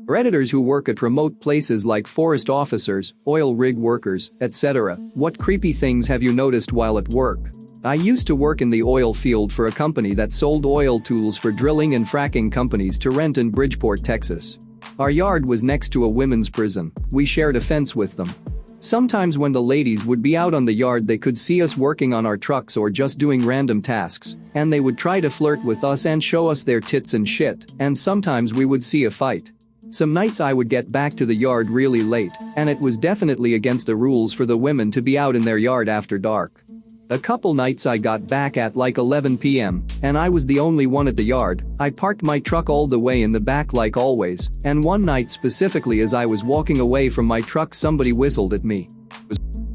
Redditors who work at remote places like forest officers, oil rig workers, etc. What creepy things have you noticed while at work? I used to work in the oil field for a company that sold oil tools for drilling and fracking companies to rent in Bridgeport, Texas. Our yard was next to a women's prison. We shared a fence with them. Sometimes when the ladies would be out on the yard they could see us working on our trucks or just doing random tasks, and they would try to flirt with us and show us their tits and shit, and sometimes we would see a fight. Some nights I would get back to the yard really late, and it was definitely against the rules for the women to be out in their yard after dark. A couple nights I got back at like 11 p.m., and I was the only one at the yard. I parked my truck all the way in the back like always, and one night specifically as I was walking away from my truck somebody whistled at me.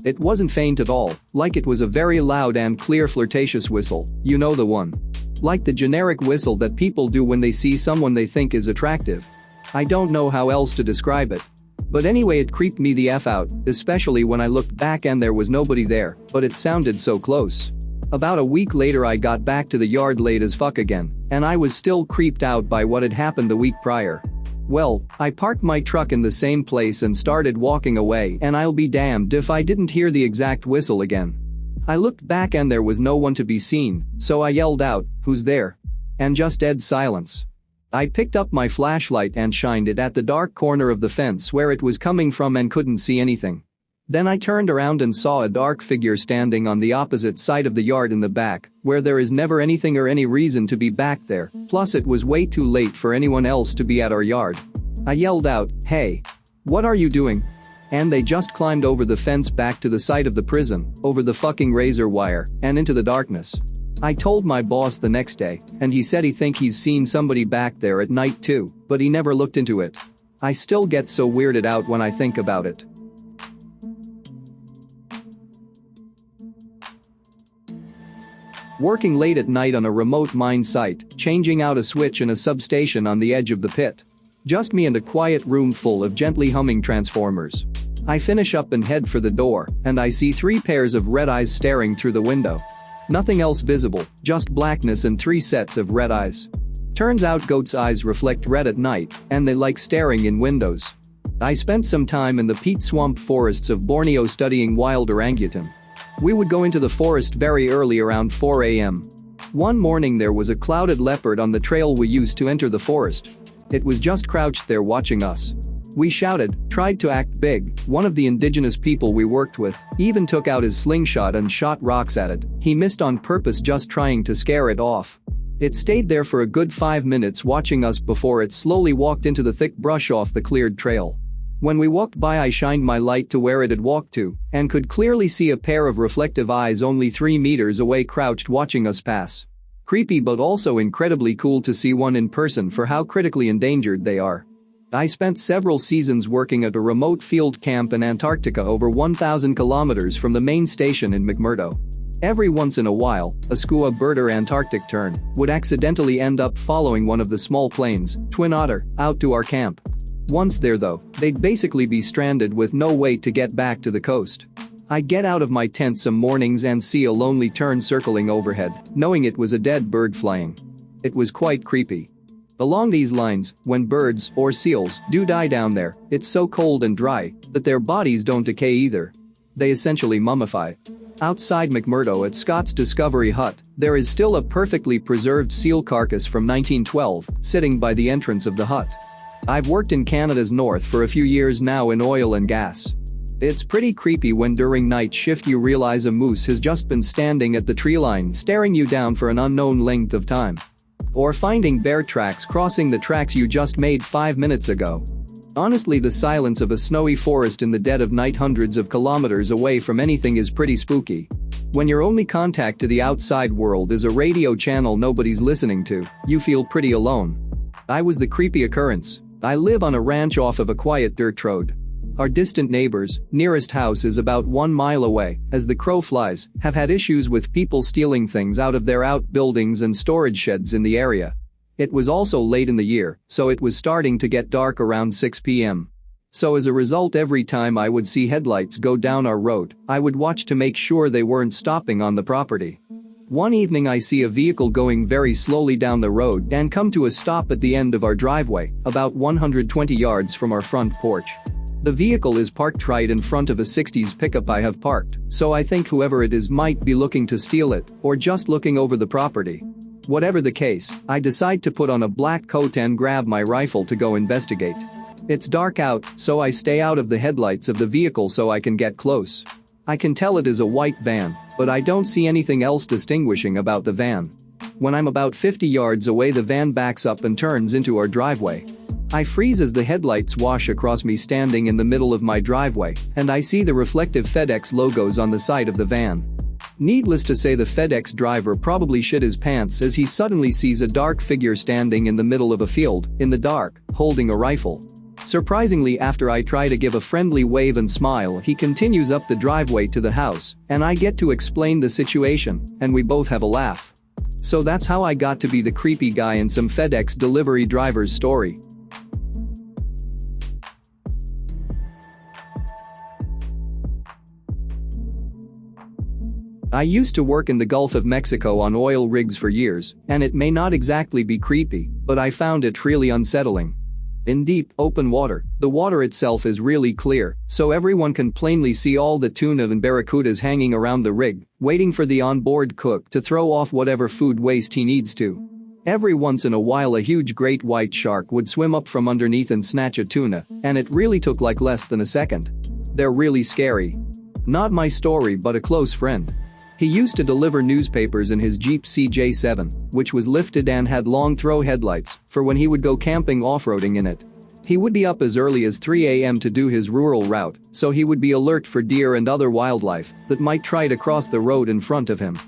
It wasn't faint at all, like it was a very loud and clear flirtatious whistle, you know the one. Like the generic whistle that people do when they see someone they think is attractive. I don't know how else to describe it. But anyway, it creeped me the F out, especially when I looked back and there was nobody there, but it sounded so close. About a week later I got back to the yard late as fuck again, and I was still creeped out by what had happened the week prior. Well, I parked my truck in the same place and started walking away, and I'll be damned if I didn't hear the exact whistle again. I looked back and there was no one to be seen, so I yelled out, "Who's there?" And just dead silence. I picked up my flashlight and shined it at the dark corner of the fence where it was coming from and couldn't see anything. Then I turned around and saw a dark figure standing on the opposite side of the yard in the back, where there is never anything or any reason to be back there, plus it was way too late for anyone else to be at our yard. I yelled out, "Hey! What are you doing?" And they just climbed over the fence back to the side of the prison, over the fucking razor wire, and into the darkness. I told my boss the next day, and he said he's seen somebody back there at night too, but he never looked into it. I still get so weirded out when I think about it. Working late at night on a remote mine site, changing out a switch in a substation on the edge of the pit. Just me and a quiet room full of gently humming transformers. I finish up and head for the door, and I see 3 pairs of red eyes staring through the window. Nothing else visible, just blackness and 3 sets of red eyes. Turns out goats' eyes reflect red at night, and they like staring in windows. I spent some time in the peat swamp forests of Borneo studying wild orangutan. We would go into the forest very early around 4 a.m. One morning there was a clouded leopard on the trail we used to enter the forest. It was just crouched there watching us. We shouted, tried to act big. One of the indigenous people we worked with even took out his slingshot and shot rocks at it. He missed on purpose, just trying to scare it off. It stayed there for a good 5 minutes watching us before it slowly walked into the thick brush off the cleared trail. When we walked by I shined my light to where it had walked to and could clearly see a pair of reflective eyes only 3 meters away crouched watching us pass. Creepy, but also incredibly cool to see one in person for how critically endangered they are. I spent several seasons working at a remote field camp in Antarctica over 1,000 kilometers from the main station in McMurdo. Every once in a while, a skua bird or Antarctic tern would accidentally end up following one of the small planes, twin otter, out to our camp. Once there though, they'd basically be stranded with no way to get back to the coast. I'd get out of my tent some mornings and see a lonely tern circling overhead, knowing it was a dead bird flying. It was quite creepy. Along these lines, when birds, or seals, do die down there, it's so cold and dry that their bodies don't decay either. They essentially mummify. Outside McMurdo at Scott's Discovery Hut, there is still a perfectly preserved seal carcass from 1912 sitting by the entrance of the hut. I've worked in Canada's north for a few years now in oil and gas. It's pretty creepy when during night shift you realize a moose has just been standing at the tree line staring you down for an unknown length of time. Or finding bear tracks crossing the tracks you just made 5 minutes ago. Honestly, the silence of a snowy forest in the dead of night hundreds of kilometers away from anything is pretty spooky. When your only contact to the outside world is a radio channel nobody's listening to, you feel pretty alone. I was the creepy occurrence. I live on a ranch off of a quiet dirt road. Our distant neighbors, nearest house is about 1 mile away, as the crow flies, have had issues with people stealing things out of their outbuildings and storage sheds in the area. It was also late in the year, so it was starting to get dark around 6 p.m. So as a result, every time I would see headlights go down our road, I would watch to make sure they weren't stopping on the property. One evening I see a vehicle going very slowly down the road and come to a stop at the end of our driveway, about 120 yards from our front porch. The vehicle is parked right in front of a 60s pickup I have parked, so I think whoever it is might be looking to steal it or just looking over the property. Whatever the case, I decide to put on a black coat and grab my rifle to go investigate. It's dark out, so I stay out of the headlights of the vehicle so I can get close. I can tell it is a white van, but I don't see anything else distinguishing about the van. When I'm about 50 yards away, the van backs up and turns into our driveway. I freeze as the headlights wash across me standing in the middle of my driveway, and I see the reflective FedEx logos on the side of the van. Needless to say, the FedEx driver probably shit his pants as he suddenly sees a dark figure standing in the middle of a field, in the dark, holding a rifle. Surprisingly, after I try to give a friendly wave and smile, he continues up the driveway to the house, and I get to explain the situation, and we both have a laugh. So that's how I got to be the creepy guy in some FedEx delivery driver's story. I used to work in the Gulf of Mexico on oil rigs for years, and it may not exactly be creepy, but I found it really unsettling. In deep, open water, the water itself is really clear, so everyone can plainly see all the tuna and barracudas hanging around the rig, waiting for the onboard cook to throw off whatever food waste he needs to. Every once in a while a huge great white shark would swim up from underneath and snatch a tuna, and it really took like less than a second. They're really scary. Not my story, but a close friend. He used to deliver newspapers in his Jeep CJ7, which was lifted and had long throw headlights, for when he would go camping off-roading in it. He would be up as early as 3 a.m. to do his rural route, so he would be alert for deer and other wildlife that might try to cross the road in front of him.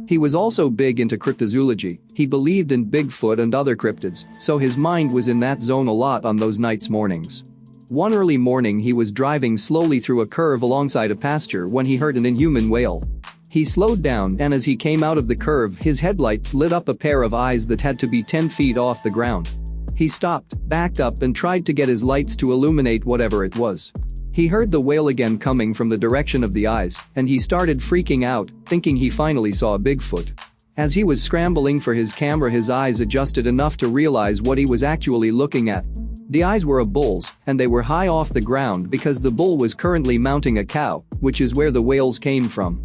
He was also big into cryptozoology. He believed in Bigfoot and other cryptids, so his mind was in that zone a lot on those nights mornings. One early morning he was driving slowly through a curve alongside a pasture when he heard an inhuman wail. He slowed down, and as he came out of the curve, his headlights lit up a pair of eyes that had to be 10 feet off the ground. He stopped, backed up, and tried to get his lights to illuminate whatever it was. He heard the wail again coming from the direction of the eyes, and he started freaking out, thinking he finally saw a Bigfoot. As he was scrambling for his camera, his eyes adjusted enough to realize what he was actually looking at. The eyes were a bull's, and they were high off the ground because the bull was currently mounting a cow, which is where the wails came from.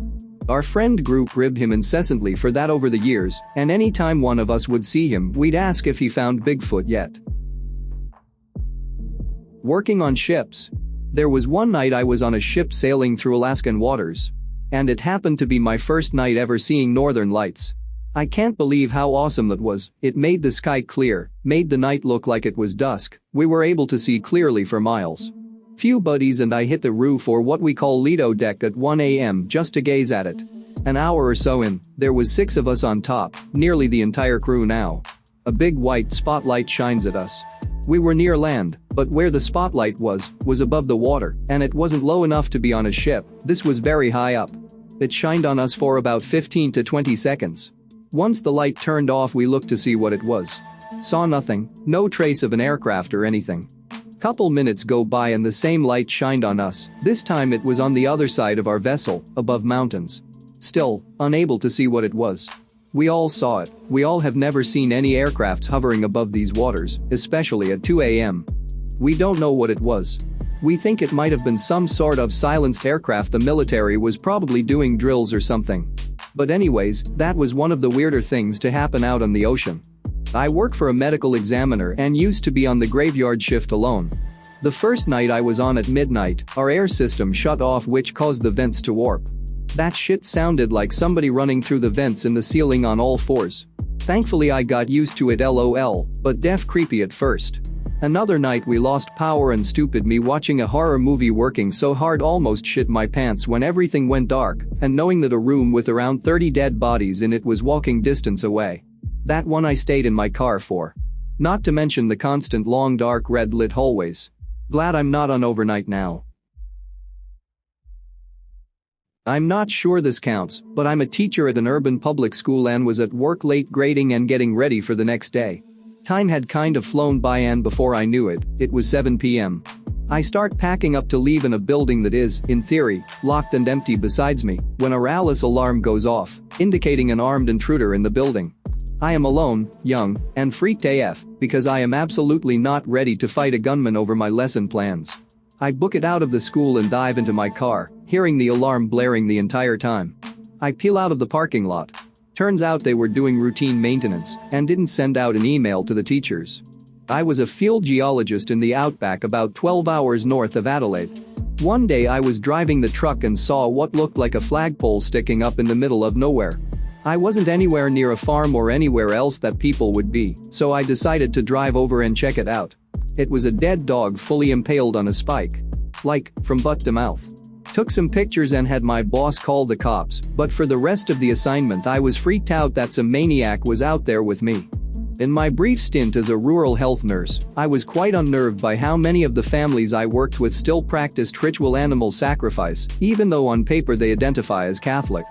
Our friend group ribbed him incessantly for that over the years, and any time one of us would see him, we'd ask if he found Bigfoot yet. Working on ships. There was one night I was on a ship sailing through Alaskan waters. And it happened to be my first night ever seeing northern lights. I can't believe how awesome that was. It made the sky clear, made the night look like it was dusk. We were able to see clearly for miles. Few buddies and I hit the roof, or what we call Lido deck, at 1 a.m. just to gaze at it. An hour or so in, there was 6 of us on top, nearly the entire crew now. A big white spotlight shines at us. We were near land, but where the spotlight was above the water, and it wasn't low enough to be on a ship. This was very high up. It shined on us for about 15 to 20 seconds. Once the light turned off, we looked to see what it was. Saw nothing, no trace of an aircraft or anything. Couple minutes go by and the same light shined on us. This time it was on the other side of our vessel, above mountains. Still, unable to see what it was. We all saw it. We all have never seen any aircrafts hovering above these waters, especially at 2 a.m. We don't know what it was. We think it might have been some sort of silenced aircraft. The military was probably doing drills or something. But anyways, that was one of the weirder things to happen out on the ocean. I work for a medical examiner and used to be on the graveyard shift alone. The first night I was on at midnight, our air system shut off, which caused the vents to warp. That shit sounded like somebody running through the vents in the ceiling on all fours. Thankfully I got used to it, lol, but def creepy at first. Another night we lost power and stupid me watching a horror movie, working so hard almost shit my pants when everything went dark, and knowing that a room with around 30 dead bodies in it was walking distance away. That one I stayed in my car for. Not to mention the constant long dark red lit hallways. Glad I'm not on overnight now. I'm not sure this counts, but I'm a teacher at an urban public school and was at work late grading and getting ready for the next day. Time had kind of flown by, and before I knew it, it was 7 p.m. I start packing up to leave in a building that is, in theory, locked and empty besides me when a rallis alarm goes off, indicating an armed intruder in the building. I am alone, young, and freaked AF because I am absolutely not ready to fight a gunman over my lesson plans. I book it out of the school and dive into my car, hearing the alarm blaring the entire time. I peel out of the parking lot. Turns out they were doing routine maintenance and didn't send out an email to the teachers. I was a field geologist in the outback about 12 hours north of Adelaide. One day I was driving the truck and saw what looked like a flagpole sticking up in the middle of nowhere. I wasn't anywhere near a farm or anywhere else that people would be, so I decided to drive over and check it out. It was a dead dog fully impaled on a spike. Like, from butt to mouth. Took some pictures and had my boss call the cops, but for the rest of the assignment I was freaked out that some maniac was out there with me. In my brief stint as a rural health nurse, I was quite unnerved by how many of the families I worked with still practiced ritual animal sacrifice, even though on paper they identify as Catholic.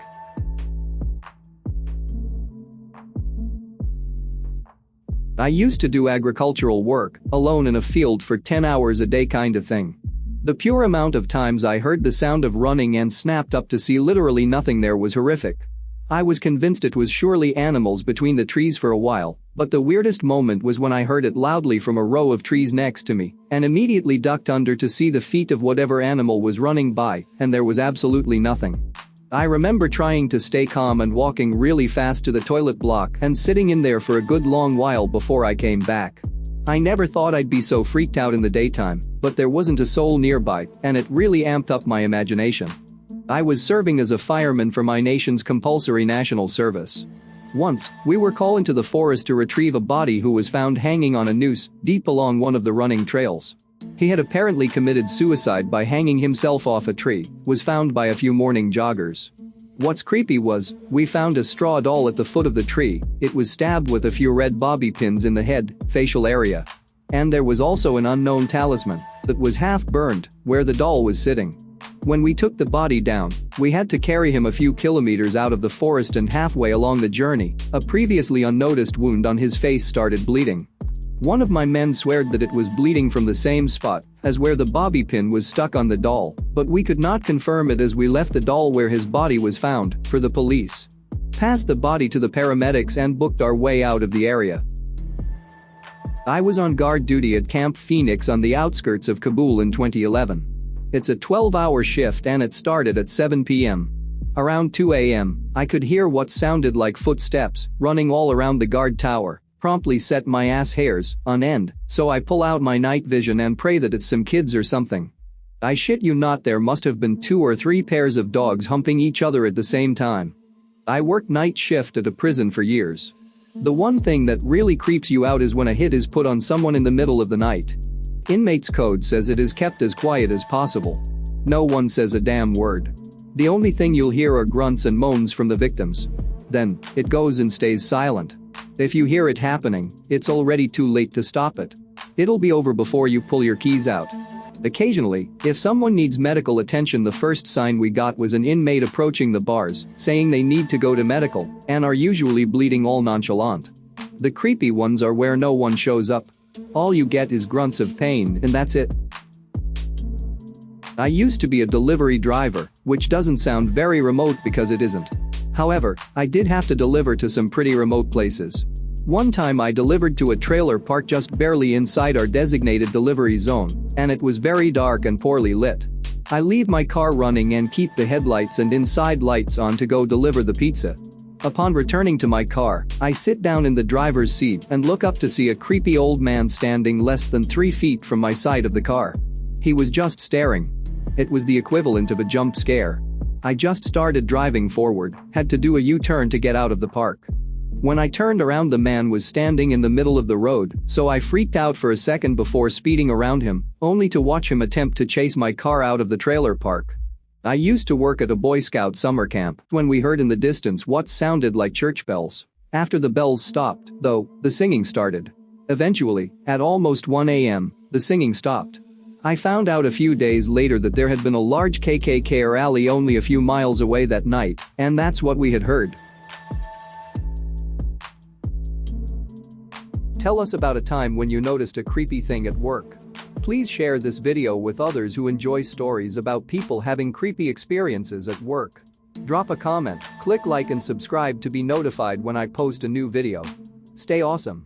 I used to do agricultural work, alone in a field for 10 hours a day kind of thing. The pure amount of times I heard the sound of running and snapped up to see literally nothing there was horrific. I was convinced it was surely animals between the trees for a while, but the weirdest moment was when I heard it loudly from a row of trees next to me and immediately ducked under to see the feet of whatever animal was running by, and there was absolutely nothing. I remember trying to stay calm and walking really fast to the toilet block and sitting in there for a good long while before I came back. I never thought I'd be so freaked out in the daytime, but there wasn't a soul nearby, and it really amped up my imagination. I was serving as a fireman for my nation's compulsory national service. Once, we were called into the forest to retrieve a body who was found hanging on a noose deep along one of the running trails. He had apparently committed suicide by hanging himself off a tree, was found by a few morning joggers. What's creepy was, we found a straw doll at the foot of the tree. It was stabbed with a few red bobby pins in the head, facial area. And there was also an unknown talisman that was half burned where the doll was sitting. When we took the body down, we had to carry him a few kilometers out of the forest, and halfway along the journey, a previously unnoticed wound on his face started bleeding. One of my men sweared that it was bleeding from the same spot as where the bobby pin was stuck on the doll, but we could not confirm it as we left the doll where his body was found for the police. Passed the body to the paramedics and booked our way out of the area. I was on guard duty at Camp Phoenix on the outskirts of Kabul in 2011. It's a 12-hour shift and it started at 7 p.m. Around 2 a.m., I could hear what sounded like footsteps running all around the guard tower. Promptly set my ass hairs on end, so I pull out my night vision and pray that it's some kids or something. I shit you not, there must have been 2 or 3 pairs of dogs humping each other at the same time. I worked night shift at a prison for years. The one thing that really creeps you out is when a hit is put on someone in the middle of the night. Inmates' code says it is kept as quiet as possible. No one says a damn word. The only thing you'll hear are grunts and moans from the victims. Then, it goes and stays silent. If you hear it happening, it's already too late to stop it. It'll be over before you pull your keys out. Occasionally, if someone needs medical attention, the first sign we got was an inmate approaching the bars, saying they need to go to medical, and are usually bleeding all nonchalant. The creepy ones are where no one shows up. All you get is grunts of pain, and that's it. I used to be a delivery driver, which doesn't sound very remote because it isn't. However, I did have to deliver to some pretty remote places. One time I delivered to a trailer park just barely inside our designated delivery zone, and it was very dark and poorly lit. I leave my car running and keep the headlights and inside lights on to go deliver the pizza. Upon returning to my car, I sit down in the driver's seat and look up to see a creepy old man standing less than 3 feet from my side of the car. He was just staring. It was the equivalent of a jump scare. I just started driving forward, had to do a U-turn to get out of the park. When I turned around, the man was standing in the middle of the road, so I freaked out for a second before speeding around him, only to watch him attempt to chase my car out of the trailer park. I used to work at a Boy Scout summer camp when we heard in the distance what sounded like church bells. After the bells stopped, though, the singing started. Eventually, at almost 1 a.m., the singing stopped. I found out a few days later that there had been a large KKK rally only a few miles away that night, and that's what we had heard. Tell us about a time when you noticed a creepy thing at work. Please share this video with others who enjoy stories about people having creepy experiences at work. Drop a comment, click like and subscribe to be notified when I post a new video. Stay awesome.